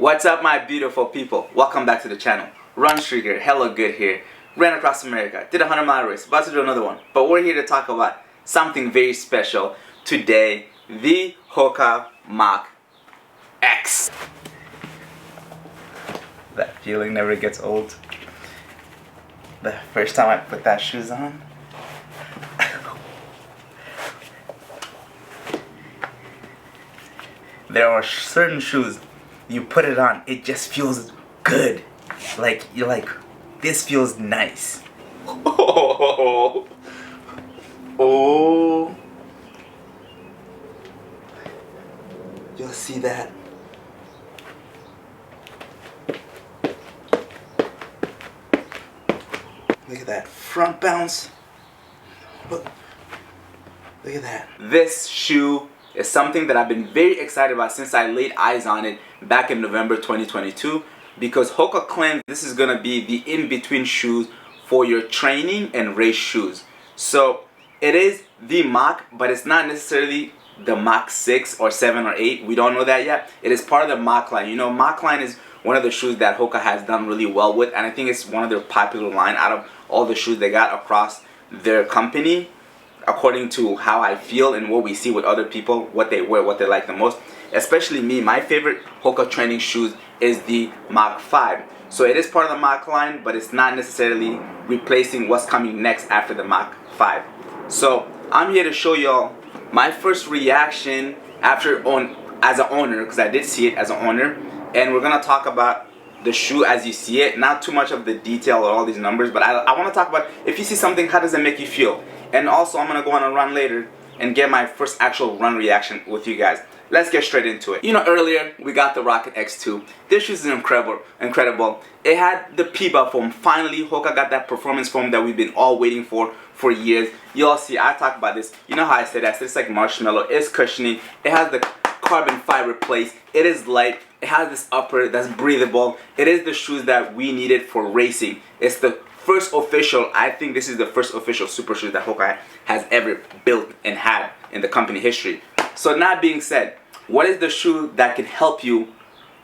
What's up, my beautiful people? Welcome back to the channel. Run Streaker, HellahGood here. Ran across America, did a 100-mile race, about to do another one. But we're here to talk about something very special today, the Hoka MACH X. That feeling never gets old. The first time I put that shoes on, there are certain shoes, you put it on, it just feels good. Like, you're like, this feels nice. Oh. You'll see that. Look at that front bounce. Look at that. This shoe is something that I've been very excited about since I laid eyes on it back in November 2022, because Hoka claims this is gonna be the in-between shoes for your training and race shoes. So it is the MACH, but it's not necessarily the MACH 6 or 7 or 8. We don't know that yet. It is part of the MACH line. You know, MACH line is one of the shoes that Hoka has done really well with, and I think it's one of their popular line out of all the shoes they got across their company, according to how I feel and what we see with other people, what they wear, what they like the most. Especially me, my favorite Hoka training shoes is the MACH 5. So it is part of the MACH line, but it's not necessarily replacing what's coming next after the MACH 5. So I'm here to show y'all my first reaction as an owner, because I did see it as an owner, and we're gonna talk about the shoe as you see it, not too much of the detail or all these numbers, but I want to talk about if you see something, how does it make you feel? And also I'm gonna go on a run later and get my first actual run reaction with you guys. Let's get straight into it. You know, earlier we got the Rocket X2. This shoe is incredible. It had the P-Buff foam. Finally, Hoka got that performance foam that we've been all waiting for years. You all see, I talk about this. You know how I said that? It's like marshmallow. It's cushioning. It has the carbon fiber plates. It is light. It has this upper that's breathable. It is the shoes that we needed for racing. It's the first official, I think this is the first official super shoe that Hoka has ever built and had in the company history. So that being said, what is the shoe that can help you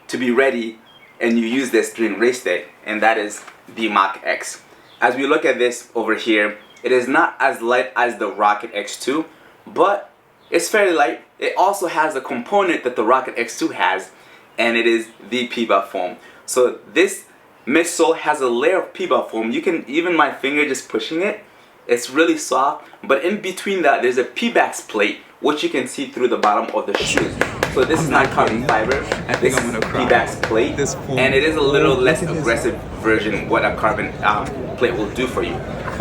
to be ready and you use this during race day? And that is the MACH X. As we look at this over here, it is not as light as the Rocket X2, but it's fairly light. It also has a component that the Rocket X2 has, and it is the P-Buff foam. So this midsole has a layer of P-Buff foam. You can, even my finger just pushing it, it's really soft, but in between that there's a P-Bax plate which you can see through the bottom of the shoes. So this is not carbon fiber, this is P-Bax plate, and it is a little less aggressive version what a carbon plate will do for you.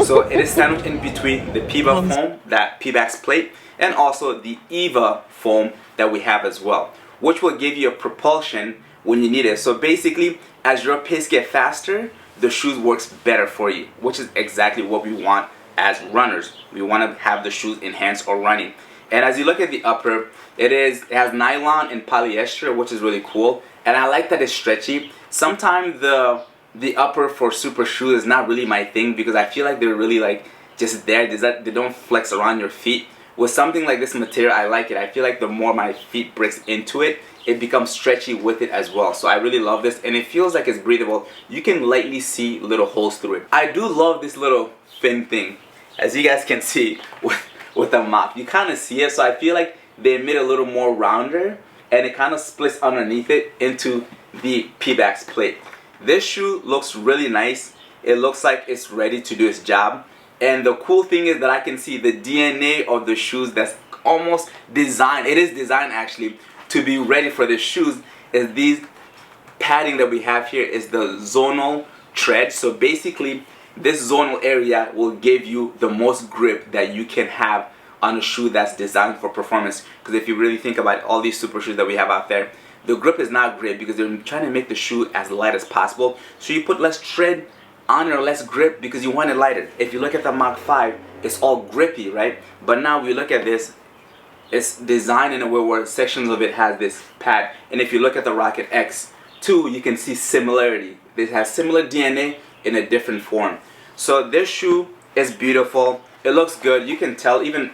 So it is sandwiched in between the P-Buff foam, that P-Bax plate, and also the EVA foam that we have as well, which will give you a propulsion when you need it. So basically, as your pace gets faster, the shoes works better for you, which is exactly what we want as runners. We want to have the shoes enhanced or running. And as you look at the upper, it has nylon and polyester, which is really cool. And I like that it's stretchy. Sometimes the upper for super shoes is not really my thing, because I feel like they're really like just there. They don't flex around your feet. With something like this material, I like it. I feel like the more my feet breaks into it, it becomes stretchy with it as well. So I really love this, and it feels like it's breathable. You can lightly see little holes through it. I do love this little fin thing, as you guys can see with the MACH. You kind of see it, so I feel like they made it a little more rounder, and it kind of splits underneath it into the P-Bax plate. This shoe looks really nice. It looks like it's ready to do its job. And the cool thing is that I can see the DNA of the shoes that's almost designed. It is designed actually to be ready for the shoes. Is these padding that we have here is the zonal tread. So basically, this zonal area will give you the most grip that you can have on a shoe that's designed for performance. Because if you really think about all these super shoes that we have out there, the grip is not great because they're trying to make the shoe as light as possible. So you put less tread on or less grip because you want it lighter. If you look at the MACH 5, it's all grippy, right? But now we look at this, it's designed in a way where sections of it has this pad. And if you look at the Rocket X2, you can see similarity. It has similar DNA in a different form. So this shoe is beautiful. It looks good. You can tell even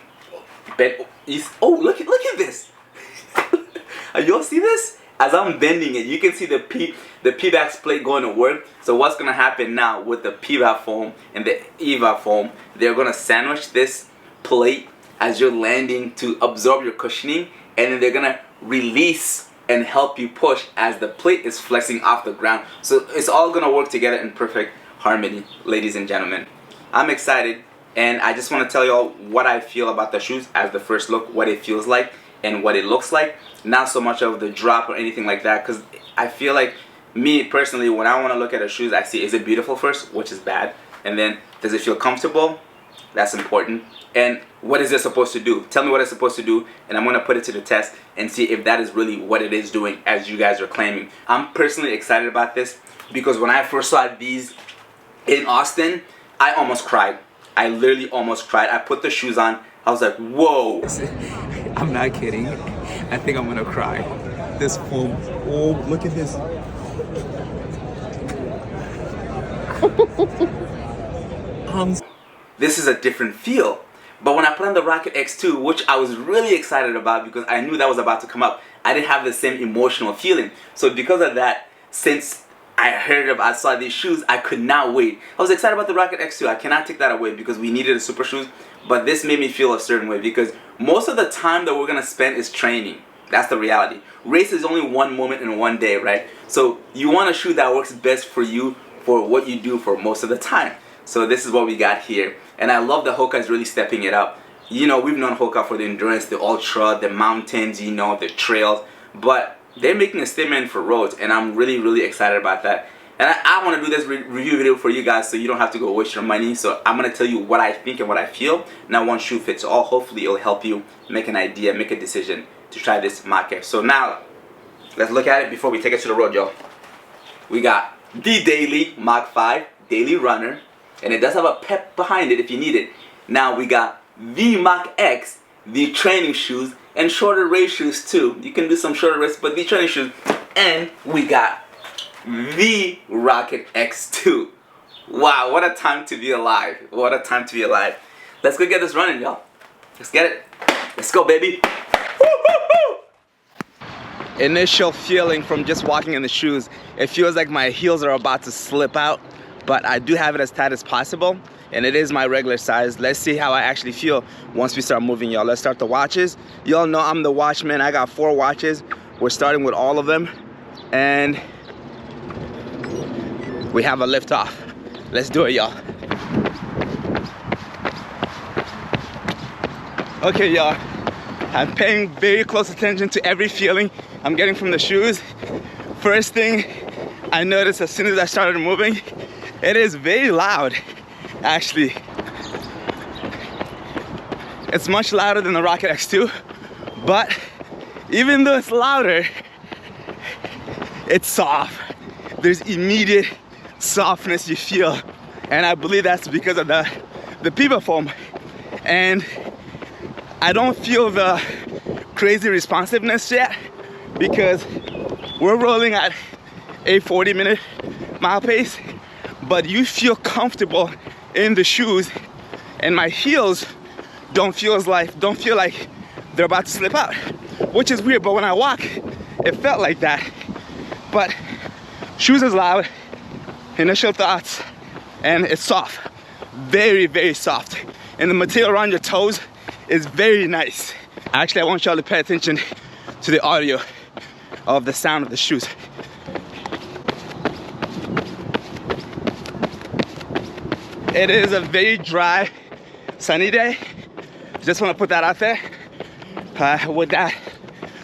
oh, look at this. You all see this? as I'm bending it, you can see the PVAX plate going to work. So what's going to happen now with the PVAC foam and the EVA foam, they're going to sandwich this plate as you're landing to absorb your cushioning, and then they're going to release and help you push as the plate is flexing off the ground. So it's all going to work together in perfect harmony, ladies and gentlemen. I'm excited, and I just want to tell y'all what I feel about the shoes as the first look, what it feels like and what it looks like. Not so much of the drop or anything like that, because I feel like, me personally, when I want to look at a shoes, I see, is it beautiful first, which is bad, and then does it feel comfortable? That's important. And what is it supposed to do? Tell me what it's supposed to do, and I'm going to put it to the test and see if that is really what it is doing as you guys are claiming. I'm personally excited about this because when I first saw these in Austin, I almost cried. I literally almost cried. I put the shoes on. I was like, whoa. I'm not kidding. I think I'm gonna cry. This foam. Oh, look at this. This is a different feel. But when I put on the Rocket X2, which I was really excited about because I knew that was about to come up, I didn't have the same emotional feeling. So because of that, since I saw these shoes, I could not wait. I was excited about the Rocket X2. I cannot take that away because we needed a super shoes. But this made me feel a certain way because most of the time that we're going to spend is training. That's the reality. Race is only one moment in one day, right? So you want a shoe that works best for you for what you do for most of the time. So this is what we got here. And I love that Hoka is really stepping it up. You know, we've known Hoka for the endurance, the ultra, the mountains, you know, the trails. But they're making a statement for roads, and I'm really, really excited about that. And I want to do this review video for you guys so you don't have to go waste your money. So I'm going to tell you what I think and what I feel. Not one shoe fits all. Hopefully it'll help you make an idea, make a decision to try this Mach X. So now, let's look at it before we take it to the road, y'all. We got the Daily Mach 5 Daily Runner, and it does have a pep behind it if you need it. Now we got the Mach X, the training shoes, and shorter race shoes too. You can do some shorter race, but the training shoes. And we got the Rocket X2. Wow, what a time to be alive. What a time to be alive. Let's go get this running, y'all. Let's get it. Let's go, baby. Woo, woo, woo. Initial feeling from just walking in the shoes, it feels like my heels are about to slip out, but I do have it as tight as possible, and it is my regular size. Let's see how I actually feel once we start moving, y'all. Let's start the watches. Y'all know I'm the watchman. I got 4 watches. We're starting with all of them, and we have a lift off. Let's do it, y'all. Okay, y'all. I'm paying very close attention to every feeling I'm getting from the shoes. First thing I noticed as soon as I started moving, it is very loud, actually. It's much louder than the Rocket X2, but even though it's louder, it's soft. There's immediate softness you feel, and I believe that's because of the PVA foam. And I don't feel the crazy responsiveness yet because we're rolling at a 40-minute mile pace, but you feel comfortable in the shoes, and my heels don't feel like they're about to slip out, which is weird. But when I walk, it felt like that. But shoes is loud, initial thoughts, and it's soft, very, very soft, and the material around your toes is very nice. Actually, I want y'all to pay attention to the audio of the sound of the shoes. It is a very dry, sunny day. Just want to put that out there with that.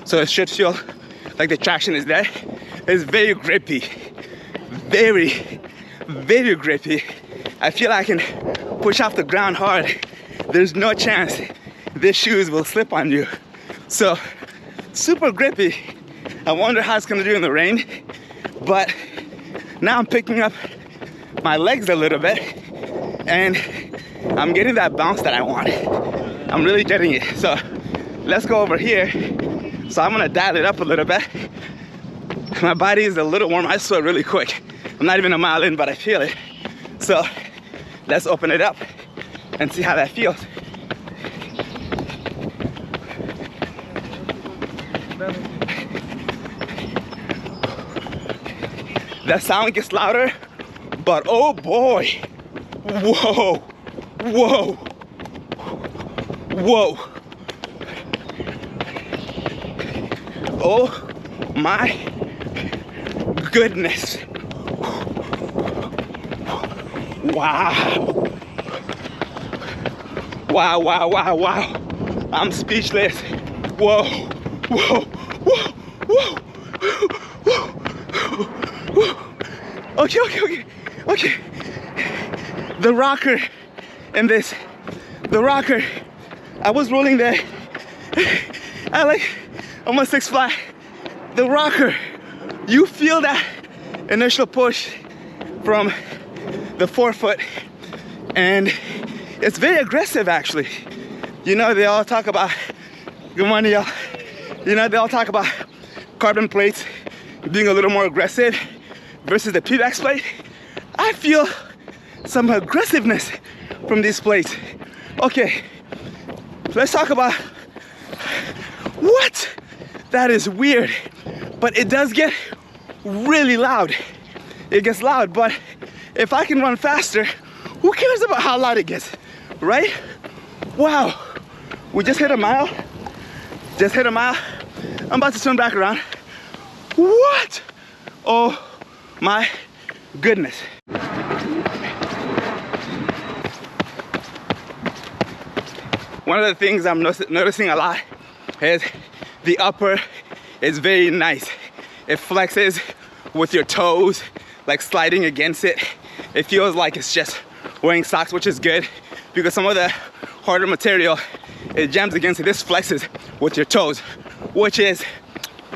So it should feel like the traction is there. It's very grippy, very, very grippy. I feel I can push off the ground hard. There's no chance these shoes will slip on you. So super grippy. I wonder how it's gonna do in the rain, but now I'm picking up my legs a little bit, and I'm getting that bounce that I want. I'm really getting it. So let's go over here. So I'm gonna dial it up a little bit. My body is a little warm. I sweat really quick. I'm not even a mile in, but I feel it. So let's open it up and see how that feels. the sound gets louder, but oh boy, whoa, whoa, whoa. Oh my goodness. Wow. Wow, wow, wow, wow. I'm speechless. Whoa, whoa, whoa, whoa, whoa, whoa. Okay. The rocker and this, the rocker, I was rolling there. I like almost 6 flat. The rocker, you feel that initial push from the forefoot, and it's very aggressive actually. You know, they all talk about, good morning y'all. You know, they all talk about carbon plates being a little more aggressive versus the PBAX plate. I feel some aggressiveness from these plates. Okay, let's talk about what? That is weird, but it does get really loud. It gets loud, but if I can run faster, who cares about how loud it gets, right? Wow, we just hit a mile. Just hit a mile. I'm about to turn back around. What? Oh my goodness. One of the things I'm noticing a lot is the upper is very nice. It flexes with your toes, like sliding against it. It feels like it's just wearing socks, which is good because some of the harder material, it jams against it. This flexes with your toes, which is,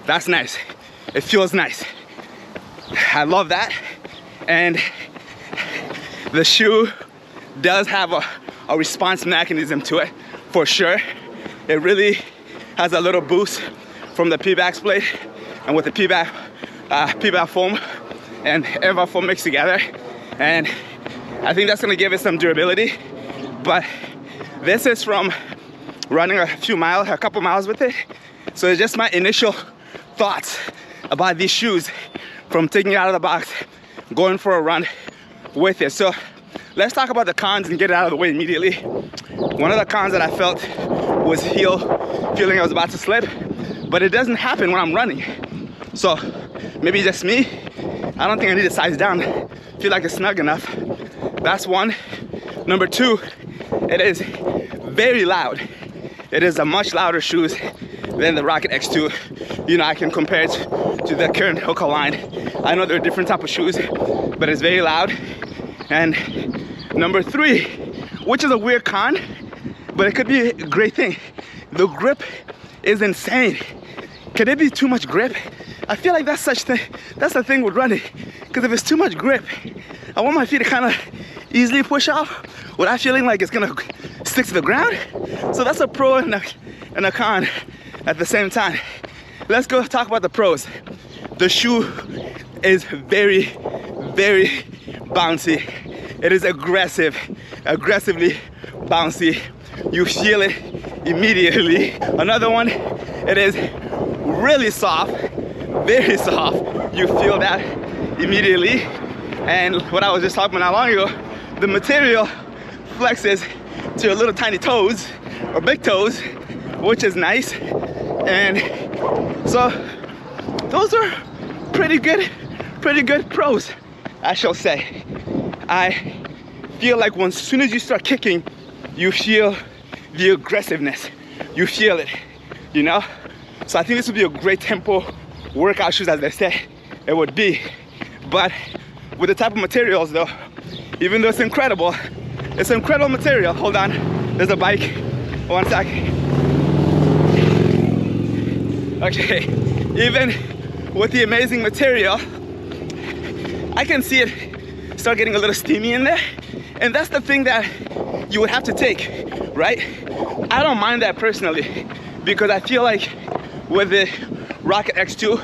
that's nice. It feels nice. I love that. And the shoe does have a response mechanism to it, for sure. It really has a little boost from the PBAX plate, and with the PBAX foam and Eva foam mixed together. And I think that's gonna give it some durability. But this is from running a couple miles with it. So it's just my initial thoughts about these shoes from taking it out of the box, going for a run with it. So let's talk about the cons and get it out of the way immediately. One of the cons that I felt was feeling I was about to slip, but it doesn't happen when I'm running. So maybe just me. I don't think I need to size down. I feel like it's snug enough. That's one. Number two, it is very loud. It is a much louder shoes than the Rocket X2. You know, I can compare it to the current Hoka line. I know they're a different type of shoes, but it's very loud. And number three, which is a weird con, but it could be a great thing. The grip is insane. Can it be too much grip? I feel like that's the thing with running. Because if it's too much grip, I want my feet to kind of easily push off without feeling like it's gonna stick to the ground. So that's a pro and a con at the same time. Let's go talk about the pros. The shoe is very, very bouncy. It is aggressively bouncy. You feel it immediately. Another one, it is really soft, very soft. You feel that immediately. And what I was just talking about not long ago, the material flexes to your little tiny toes or big toes, which is nice. And so those are pretty good pros, I shall say. I feel like as soon as you start kicking, you feel the aggressiveness. You feel it, you know? So I think this would be a great tempo workout shoes, as they say it would be. But with the type of materials though, even though it's incredible material. Hold on, there's a bike. 1 sec. Okay, even with the amazing material, I can see it start getting a little steamy in there. And that's the thing that you would have to take, right? I don't mind that personally, because I feel like with the Rocket X2,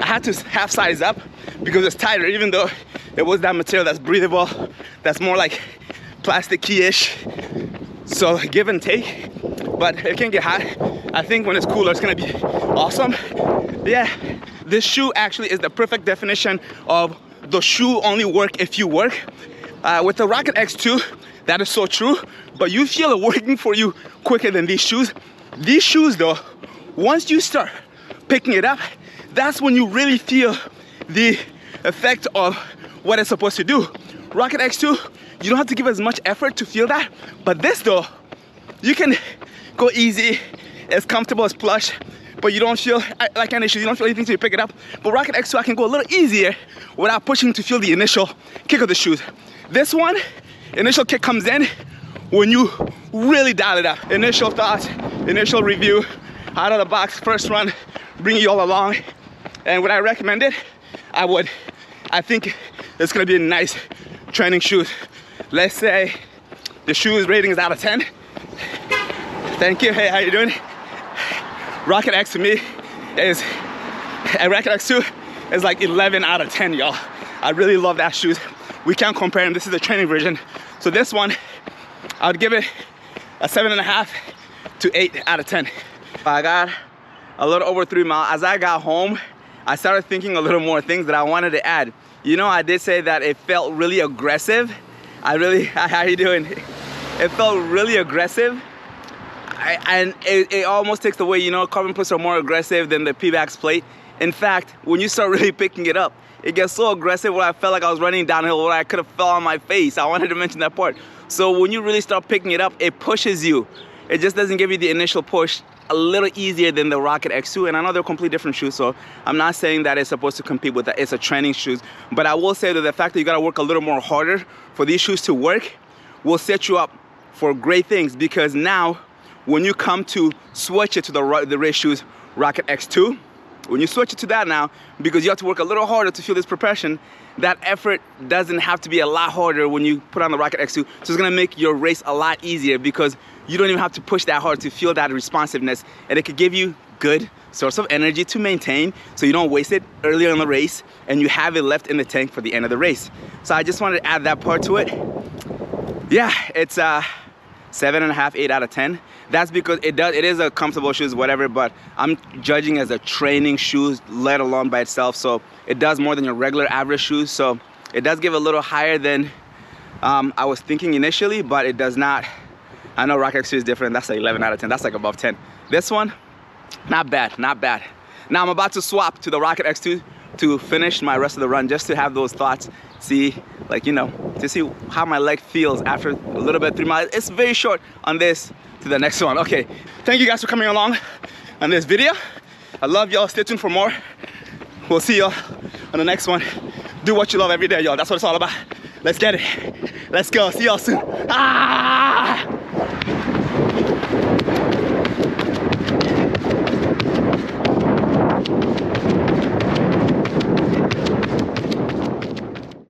I had to half size up because it's tighter, even though it was that material that's breathable, that's more like plastic-ish. So give and take, but it can get hot. I think when it's cooler, it's gonna be awesome. Yeah, this shoe actually is the perfect definition of the shoe only work if you work. With the Rocket X2, that is so true, but you feel it working for you quicker than these shoes. These shoes though, once you start picking it up, that's when you really feel the effect of what it's supposed to do. Rocket X2, you don't have to give as much effort to feel that, but this though, you can go easy, as comfortable as plush, but you don't feel like any shoes, you don't feel anything till you pick it up. But Rocket X2, I can go a little easier without pushing to feel the initial kick of the shoes. This one, initial kick comes in when you really dial it up. Initial thoughts, initial review, out of the box, first run, bring you all along. And would I recommend it? I think it's gonna be a nice training shoes. Let's say the shoes rating is out of 10. Thank you, hey, how you doing? Rocket X to me is, and Rocket X2 is like 11 out of 10, y'all. I really love that shoes. We can't compare them, this is the training version. So this one, I would give it a 7.5 to 8 out of 10. I got a little over 3 miles. As I got home, I started thinking a little more things that I wanted to add. You know, I did say that it felt really aggressive. How you doing? It felt really aggressive. And it almost takes away, you know, carbon plates are more aggressive than the P-Max plate. In fact, when you start really picking it up, it gets so aggressive where I felt like I was running downhill where I could have fell on my face. I wanted to mention that part. So when you really start picking it up, it pushes you. It just doesn't give you the initial push. A little easier than the Rocket X2, and I know they're completely different shoes, so I'm not saying that it's supposed to compete with that. It's a training shoes, but I will say that the fact that you gotta work a little more harder for these shoes to work will set you up for great things, because now when you come to switch it to the race shoes, Rocket X2, when you switch it to that now, because you have to work a little harder to feel this progression, that effort doesn't have to be a lot harder when you put on the Rocket X2, so it's gonna make your race a lot easier because you don't even have to push that hard to feel that responsiveness, and it could give you good source of energy to maintain so you don't waste it earlier in the race and you have it left in the tank for the end of the race. So I just wanted to add that part to it. Yeah, it's 7.5, 8 out of 10. That's because it is a comfortable shoes, whatever, but I'm judging as a training shoes, let alone by itself. So it does more than your regular average shoes. So it does give a little higher than I was thinking initially, but it does not. I know Rocket X2 is different. That's like 11 out of 10. That's like above 10. This one, not bad, not bad. Now I'm about to swap to the Rocket X2 to finish my rest of the run, just to have those thoughts, see, like, you know, to see how my leg feels after a little bit 3 miles. It's very short on this to the next one. Okay, thank you guys for coming along on this video. I love y'all. Stay tuned for more. We'll see y'all on the next one. Do what you love every day, y'all. That's what it's all about. Let's get it. Let's go. See y'all soon. Ah!